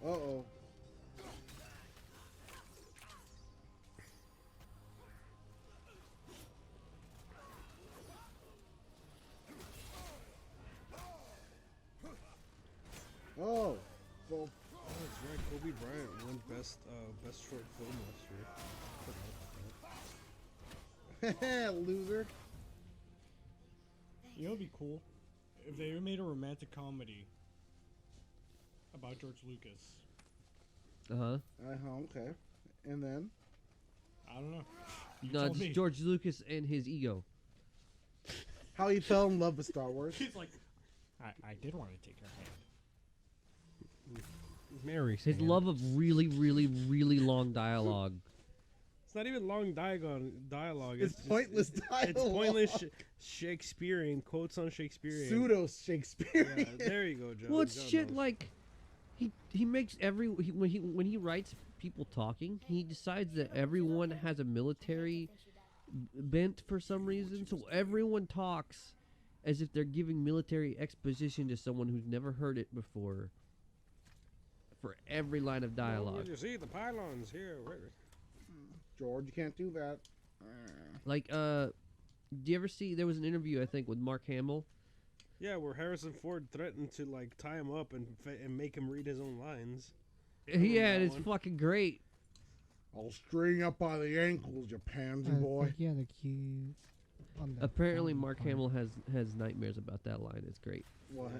Uh-oh. Oh. Well, Oh, that's right. Kobe Bryant won best short film last year. loser. You know, it'd be cool if they made a romantic comedy about George Lucas. Okay. And then? I don't know. You No, tell it's me. George Lucas and his ego. How he fell in love with Star Wars. He's like, I did want to take your hand. Mary. His love of really, really, really long dialogue. It's not even long dialogue. It's pointless dialogue. It's pointless Shakespearean quotes on Shakespearean. Pseudo Shakespearean. Yeah, there you go, John. Well, it's John shit knows. like he makes when he writes people talking, he decides that everyone has a military bent for some reason, so everyone talks as if they're giving military exposition to someone who's never heard it before. For every line of dialogue, You see the pylons here. George, you can't do that. like do you ever see? There was an interview I think with Mark Hamill. Yeah, where Harrison Ford threatened to like tie him up and make him read his own lines. Yeah, that it's one. fucking great. I'll string you up by the ankles, you pansy boy. Yeah, the cue. On the Apparently, phone Mark part. Hamill has nightmares about that line. It's great. What?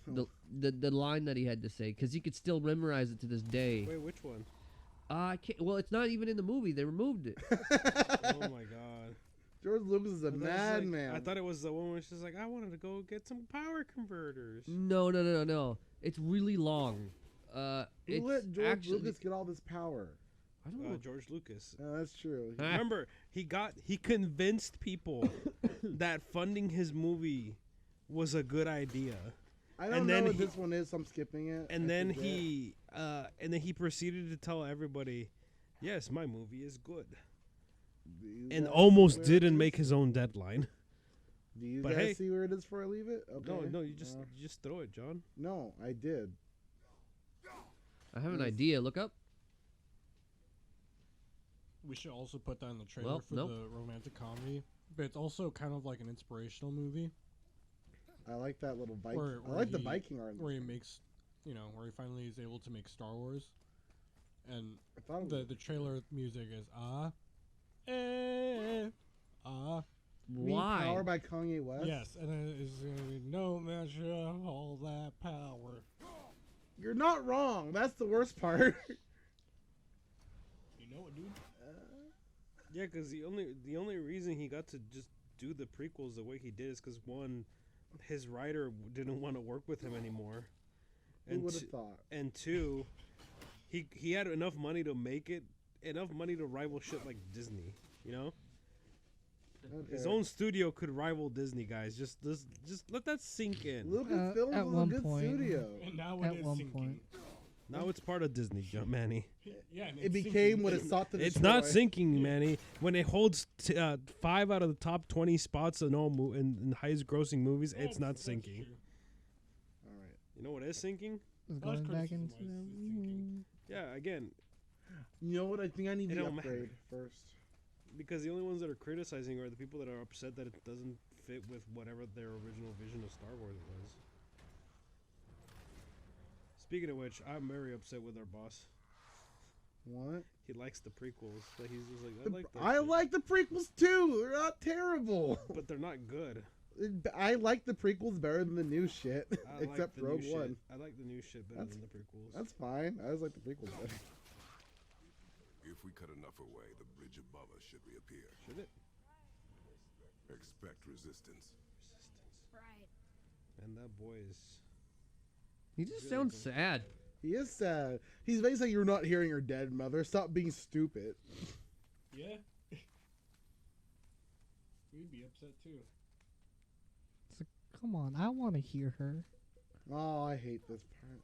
The line that he had to say, because he could still memorize it to this day. Wait, which one? I can't. Well, it's not even in the movie. They removed it. Oh my god. George Lucas is a I thought it was madman. I thought it was the one where she's like, I wanted to go get some power converters. No. It's really long. Who It's let George actually. Lucas get all this power? I don't know. George Lucas. That's true. Ah. Remember, he convinced people that funding his movie was a good idea. I don't and know then what he- this one is, so I'm skipping it. And I then forget. he proceeded to tell everybody, yes, my movie is good. Do you And guys almost see where it didn't is? make his own deadline. Do you but guys hey- see where it is before I leave it? Okay. No, you just throw it, John. No, I did. I have an idea. Look up. We should also put that in the trailer Well, for nope. the romantic comedy. But it's also kind of like an inspirational movie I like that little Viking. Where- I where like the he- Viking art. where he makes, where he finally is able to make Star Wars. And I thought it was the trailer music is Why? Power by Kanye West. yes, and then it's gonna be no measure of all that power. You're not wrong. That's the worst part. You know what, dude? Yeah, because the only reason he got to just do the prequels the way he did is because one, his writer didn't want to work with him anymore, Who would have thought? and two, he had enough money to make it, enough money to rival shit like Disney. You know, his Okay. own studio could rival Disney, guys. Just let that sink in. Lucasfilm at was a one good point. studio. And now At it is one sinking. point. Now it's part of Disney, Manny. Yeah, and It it's became sinking. what it sought to It's destroy. not sinking, Manny. When it holds 5 out of the top 20 spots in all in highest grossing movies, it's not That's sinking. true. All right. You know what is sinking? It's Well, that's going back criticism into wise, the. it's thinking. Yeah, again, You know what? I think I need It the don't matter. upgrade first. because the only ones that are criticizing are the people that are upset that it doesn't fit with whatever their original vision of Star Wars was. Speaking of which, I'm very upset with our boss. What? He likes the prequels, but he's just like, I like the prequels too. They're not terrible. but they're not good. I like the prequels better than the new shit, I except like the Rogue new One. shit. I like the new shit better That's- than the prequels. That's fine. I just like the prequels better. If we cut enough away, the bridge above us should reappear. Should it? Expect resistance. Right. And that boy is. He just sounds sad. He is sad. He's basically saying you're not hearing your dead mother. Stop being stupid. Yeah. We'd be upset too. It's like, come on, I want to hear her. Oh, I hate this part.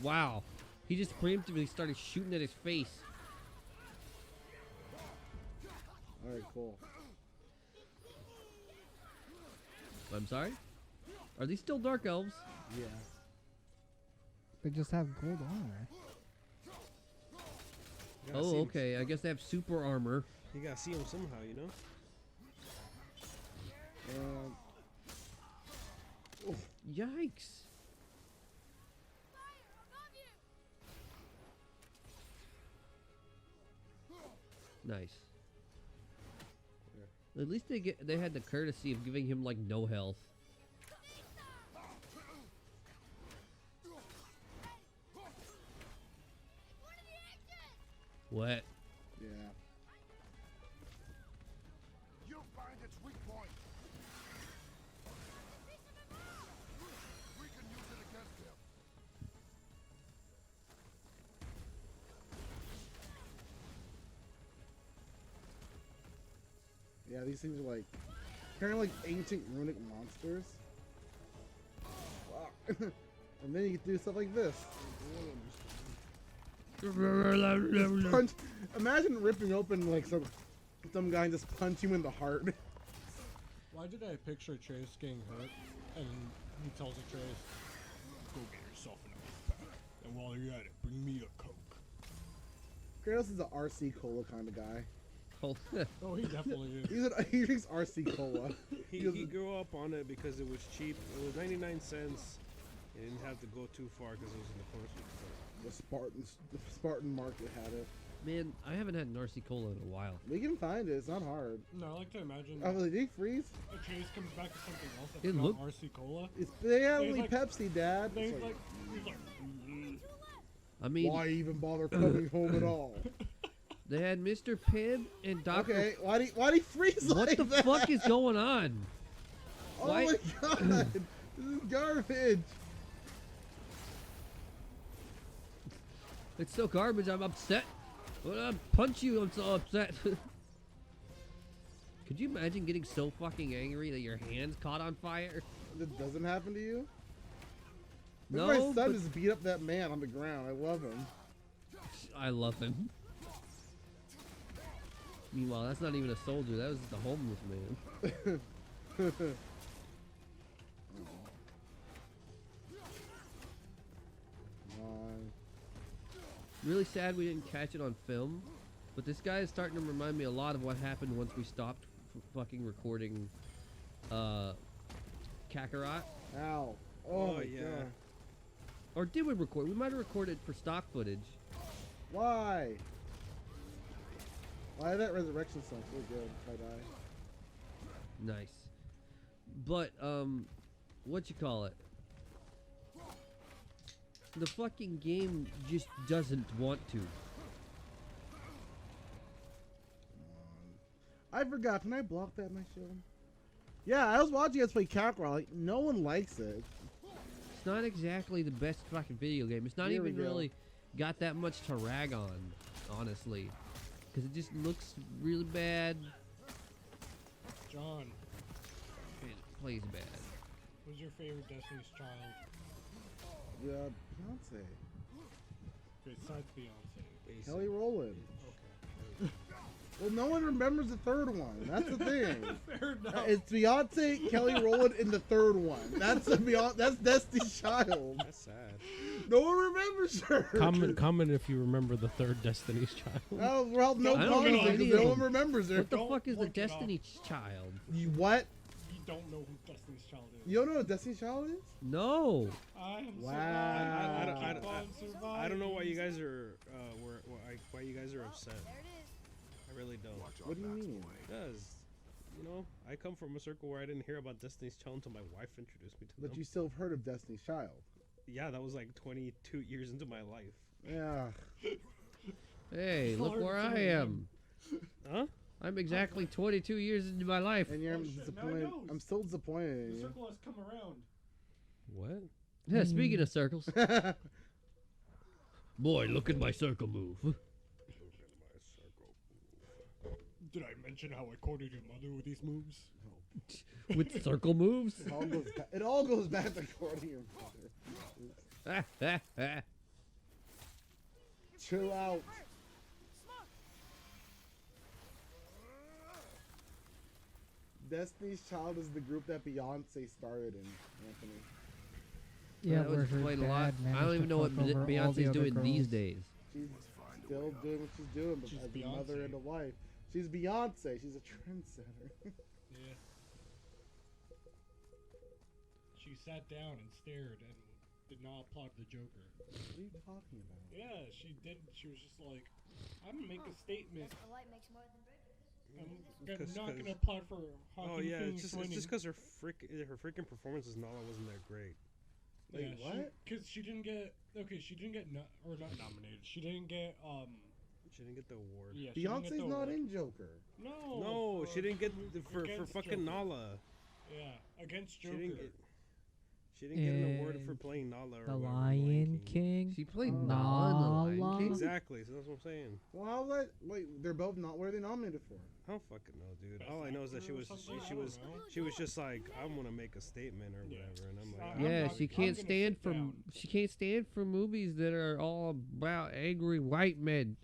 Wow. He just preemptively started shooting at his face. All right, cool. I'm sorry? Are these still dark elves? Yeah. They just have gold armor. You gotta see Oh, 'em- okay. I guess they have super armor. You gotta see them somehow, you know. Yikes. Nice. At least they had the courtesy of giving him like no health. What? Yeah. You'll find its weak point. We can use it against him. Yeah, these things are like kind of like ancient runic monsters. Wow. And then you can do stuff like this. Punch. Imagine ripping open like some guy and just punch you in the heart. Why did I picture Trace getting hurt and he tells Trace, go get yourself an ice pack, and while you're at it, bring me a Coke. Kratos is a RC Cola kind of guy. Oh, Oh, he definitely is. He drinks RC Cola. He grew up on it because it was cheap. It was 99 cents. You didn't have to go too far because it was in the corner store. The Spartan market had it. man, I haven't had an RC Cola in a while. We can find it. It's not hard. No, I like to imagine Oh, they freeze? Trace comes back to something else that's It not looked- RC Cola. They have He's only like- Pepsi, Dad. He's It's like, like, I mean, why even bother coming home at all? they had Mr. Pibb and Dr. Okay, why'd he freeze What like the that? fuck is going on? Oh why- my god! This is garbage. It's so garbage, I'm upset. When I punch you, I'm so upset. Could you imagine getting so fucking angry that your hands caught on fire? This doesn't happen to you? No, My son but just beat up that man on the ground. I love him. I love him. Meanwhile, that's not even a soldier. That was just a homeless man. Come on. Really sad we didn't catch it on film. But this guy is starting to remind me a lot of what happened once we stopped fucking recording Kakarot. Ow. Oh, Oh, my yeah. god. Or did we record? We might have recorded for stock footage. Why? Why that resurrection song so good? If I die. Nice. But, what you call it? The fucking game just doesn't want to. I forgot. Can I block that in my show? Yeah, I was watching us play Kakarot. Like, no one likes it. It's not exactly the best fucking video game. It's not Here we even go. really got that much to rag on, honestly. Because it just looks really bad. John, It plays bad. who's your favorite Destiny's Child Yeah, Beyonce. besides Beyonce? Kelly Rowland. Okay. Well, no one remembers the third one. That's the thing. Fair enough. It's Beyonce, Kelly Rowland, in the third one. That's That's Destiny's Child. That's sad. No one remembers her. Comment if you remember the third Destiny's Child. Oh, well, no I don't comment know any because of no one them. remembers her. What the Don't fuck is the look it up. Destiny Child? You what? You don't know who Destiny's Child is. You don't know what Destiny's Child is? No. I am Wow. I don't know why you guys are why you guys are upset. I really don't. Watch our What do you backs, mean? boy. Because, you know, I come from a circle where I didn't hear about Destiny's Child until my wife introduced me to But them. you still have heard of Destiny's Child. Yeah, that was like 22 years into my life. Yeah. Hey, It's look hard where to I remember. am. Huh? I'm exactly 22 years into my life. And you're Oh, shit, now I disappointed. know. I'm still disappointed in The you. circle has come around. What? Yeah, speaking of circles. Boy, look at my circle move. Did I mention how I courted your mother with these moves? With circle moves? It all goes back to courting your mother. Chill out. Destiny's Child is the group that Beyonce started in, Anthony. Yeah, that where was her quite a dad lot. I managed don't to even know what fuck over all the Beyonce's other doing these girls. days. She's still doing what she's doing, but She's as a mother Beyonce. and a wife. She's Beyonce. She's a trendsetter. Yeah. She sat down and stared and did not applaud the Joker. What are you talking about? Yeah, she did. She was just like, I'm gonna make a statement. The light makes more than bridges. I'm not gonna applaud for Joaquin Oh yeah, Phoenix it's winning. just because her freaking performance as Nala wasn't that great. Wait, what? Because she didn't get she didn't get not nominated. She didn't get She didn't get the award. Yeah, she didn't get Beyonce's the not award. in Joker. No, she didn't get for against fucking Joker. Nala. Yeah, against She Joker. didn't get an award for And playing Nala or The whatever, Lion King. She played Oh. Nala in The Lion Nala? King. Exactly, so that's what I'm saying. Well, how that? Wait, they're both not. What are they nominated for? I don't fucking know, dude. Best All I know is that actor or something? I don't know. she was just like, I want to make a statement or Yeah. whatever, and I'm like, I'm Yeah, not- she I'm can't gonna stand sit for down. she can't stand for movies that are all about angry white men.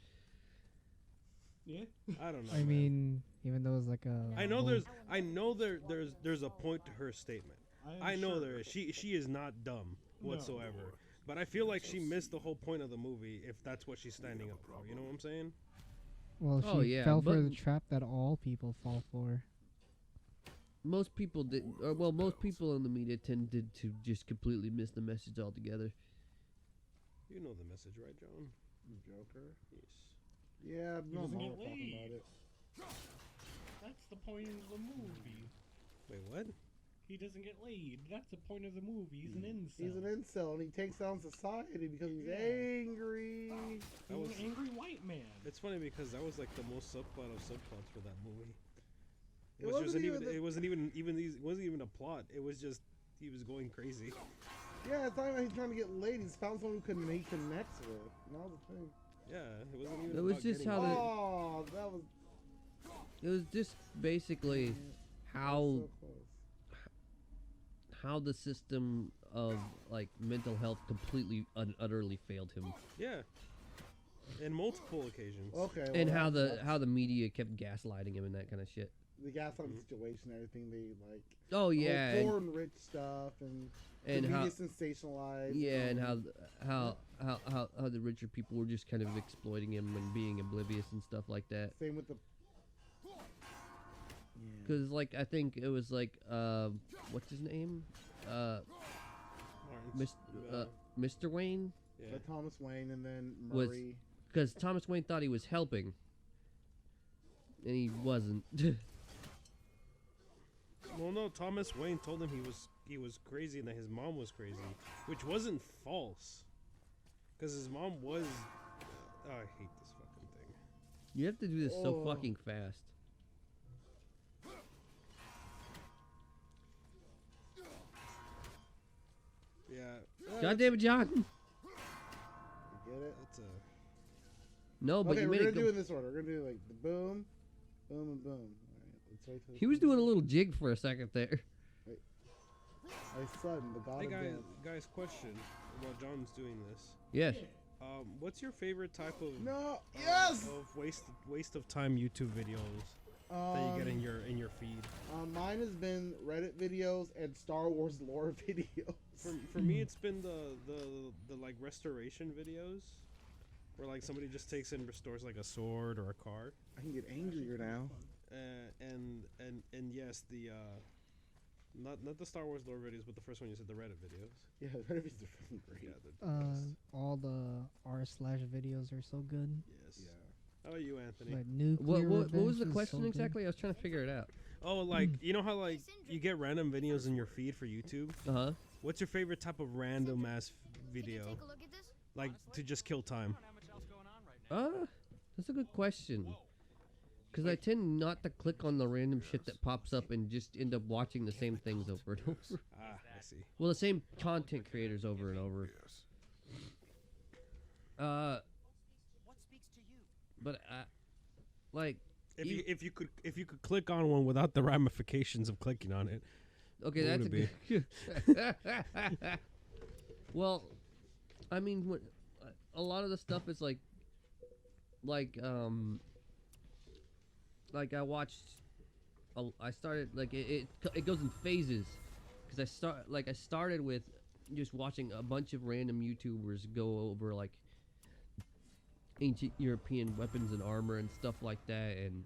Yeah. I don't know. I man. mean, even though it's like a. I know bull- there's a point to her statement. I know there is. She is not dumb whatsoever. But I feel like she missed the whole point of the movie if that's what she's standing up for. You know what I'm saying? Well, she Oh, yeah, fell for but- the trap that all people fall for. Most people did. Most people in the media tended to just completely miss the message altogether. You know the message, right, John? Joker. Yes. Yeah, He no, doesn't mom get was talking about laid. it. That's the point of the movie. Wait, what? He doesn't get laid. That's the point of the movie. He's an incel. He's an incel, and he takes down society because he's Yeah. angry. That He's was- an angry white man. It's funny because that was like the most subplot of subplots for that movie. It wasn't even the- It wasn't even a plot. It was just he was going crazy. Yeah, it's not even he's trying to get laid. He's found someone he connects with. Not the thing. Yeah, it wasn't even. It was about just getting how laid. the- Oh, that was It was just basically how so close. how the system of like mental health completely utterly failed him, Yeah, in multiple occasions. Okay. and well, how that's the media kept gaslighting him and that kind of shit. the gaslighting situation, everything they like. Oh the whole yeah, poor and rich stuff, and and the how media sensationalized. yeah, and how the richer people were just kind of exploiting him and being oblivious and stuff like that. Same with the. Yeah. Because like I think it was like what's his name, Lawrence, Mr. Wayne, yeah. Like Thomas Wayne, and then Was- Murray. because Thomas Wayne thought he was helping, and he wasn't. Well, no, Thomas Wayne told him he was crazy and that his mom was crazy, which wasn't false, because his mom was. Oh, I hate this fucking thing. You have to do this so Oh. fucking fast. Yeah. God damn it, John! You get it? That's a. No, but Okay, you we're made gonna it. do it in this order. We're gonna do like the boom, boom, and boom. All right, let's wait till He was doing a little jig for a second there. My son, the god Hey of guys, dance. question while John's doing this. Yes. What's your favorite type of No. Yes. of waste of time YouTube videos that you get in your feed? Mine has been Reddit videos and Star Wars lore videos. For me, it's been the like restoration videos, where like somebody just takes and restores like a sword or a car, I can get angrier now. and yes, the not the Star Wars lore videos, but the first one you said, the Reddit videos. Yeah, Reddit videos are fucking great. Yeah, the best. All the r/slash videos are so good. Yes. Yeah. How about you, Anthony? Like nuclear. What was the revenge is question so good. exactly? I was trying to figure it out. Oh, like you know how like you get random videos in your feed for YouTube. Uh huh. What's your favorite type of random ass video? Take a look at this. Like to just kill time. That's a good question. Because I tend not to click on the random shit that pops up and just end up watching the same things over and over. Ah, I see. Well, the same content creators over and over. Yes. But like, If you could click on one without the ramifications of clicking on it. okay, What that's would a it good. Well, I mean, a lot of the stuff is like I watched. I started like it goes in phases, because I started with just watching a bunch of random YouTubers go over like ancient European weapons and armor and stuff like that, and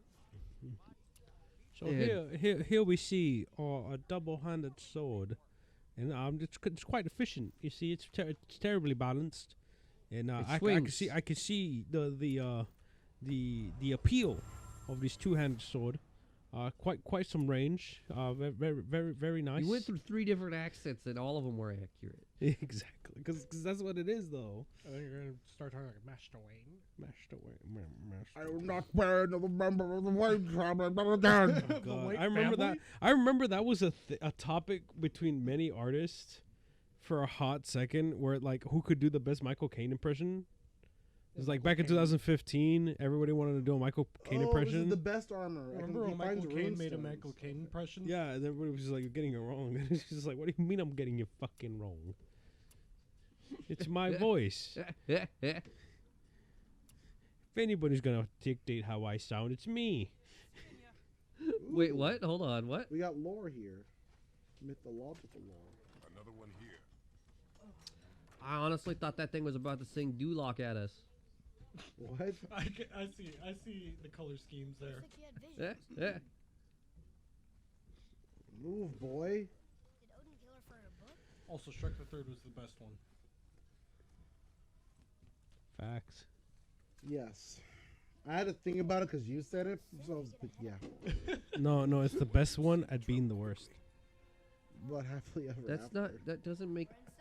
So And- here we see a double-handed sword, and it's quite efficient. You see, it's terribly balanced, and I swings. can see the appeal of this two-handed sword. Quite some range. Very nice. you went through 3 different accents and all of them were accurate. Exactly, because that's what it is, though. I think you're gonna start talking like Master Wayne. Mashed away. I will not wear another member of the white tribe ever again. God. White I remember family? that. I remember that was a topic between many artists for a hot second, where like who could do the best Michael Caine impression. It was like back in 2015, everybody wanted to do a Michael Caine This impression. is the best armor. Remember he when Michael finds Caine made a runestones. Michael Caine impression? Yeah, and everybody was just like, "You're getting it wrong." And it's just like, "What do you mean I'm getting it fucking wrong? It's my voice. If anybody's gonna dictate how I sound, it's me." Wait, what? Hold on, what? We got lore here. Mythological lore. Another one here. I honestly thought that thing was about to sing Duloc at us. What? I see the color schemes there. Looks like you had visions. Move, boy. Did Odin kill her for her book? Also, Shrek the Third was the best one. Facts. Yes. I had to think about it because you said it. So I was, but yeah. No, it's the best one at being the worst. But happily ever That's after. not. That doesn't make. We're inside.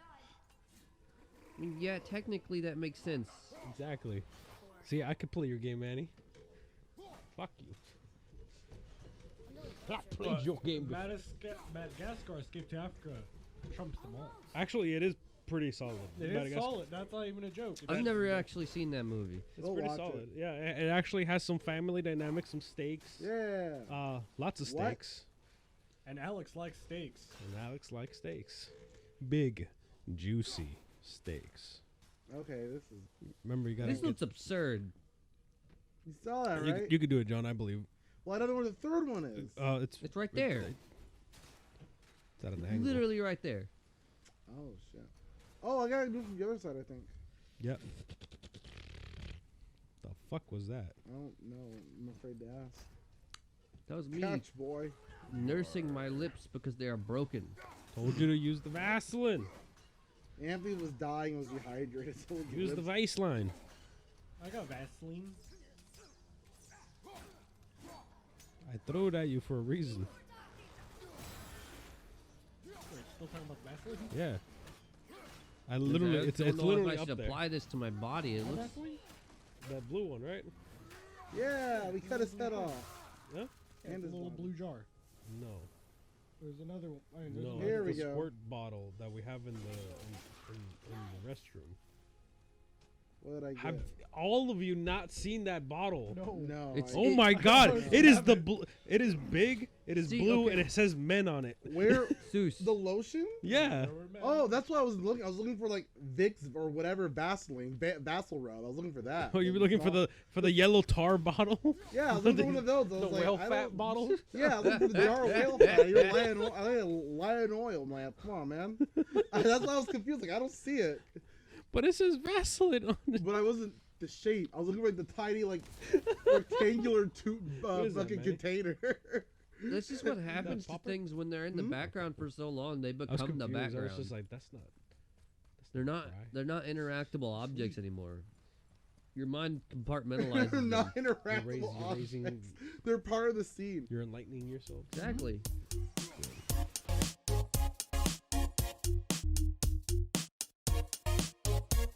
I mean, yeah, technically that makes sense. Exactly. See, I could play your game, Manny. Fuck you. I played your game before. Madagascar Escape to Africa trumps them all. Actually, it is pretty solid. It is Madagascar. solid. That's not even a joke. I've never actually seen that movie. It's Go pretty watch solid. it. Yeah, it actually has some family dynamics, some stakes. Yeah. Lots of What? steaks. And Alex likes steaks. And Alex likes steaks. Big, juicy steaks. Okay, this is. Remember, you gotta This get. looks absurd. You saw that, You, right? you could do it, John. I believe. Well, I don't know where the third one is. It's right there. It's at an angle. Literally right there. Oh shit. Oh, I gotta do it from the other side, I think. Yep. The fuck was that? I don't know. I'm afraid to ask. That was me Catch, boy. nursing my lips because they are broken. Told you to use the Vaseline. Anthony was dying. Was dehydrated. So his Use the lips- Vaseline. I got Vaseline. I threw it at you for a reason. Wait, still talking about Vaseline? Yeah. I literally, it's don't know literally if I up should there. apply this to my body. It looks. Vaseline? That blue one, right? Yeah, we cut his head off. Huh? Yeah, And the his little body. blue jar. No. There's another one. I mean, there's No. one. Here we the go. squirt bottle that we have in the restroom. What did I get? Have all of you not seen that bottle? No. No. It's- Oh my god! don't It is have the it. blue. It is big. It is See, blue, okay. and it says men on it. Where Seuss. the lotion? Yeah. Oh, that's what I was looking. I was looking for like Vicks or whatever Vaseline, Vasil rub. I was looking for that. Oh, you were looking for It's the yellow tar bottle? Yeah, I was looking for one of those. I was The like, whale I fat don't- bottle? Yeah, I was looking for the jar of whale fat. You're lion oil. I'm like, come on, man. That's why I was confused. Like, I don't see it, But it says Vaseline on it. but I wasn't the shape. I was looking for like the tiny like rectangular tube What is that, fucking Manny? container. That's just what happens to popper? things when they're in the background for so long. They I was become confused. the I background. was just like, that's not. They're not. fry. They're not interactable objects anymore. Your mind compartmentalizes They're them. not You're interactable raising- objects. They're part of the scene. You're enlightening yourself. Exactly.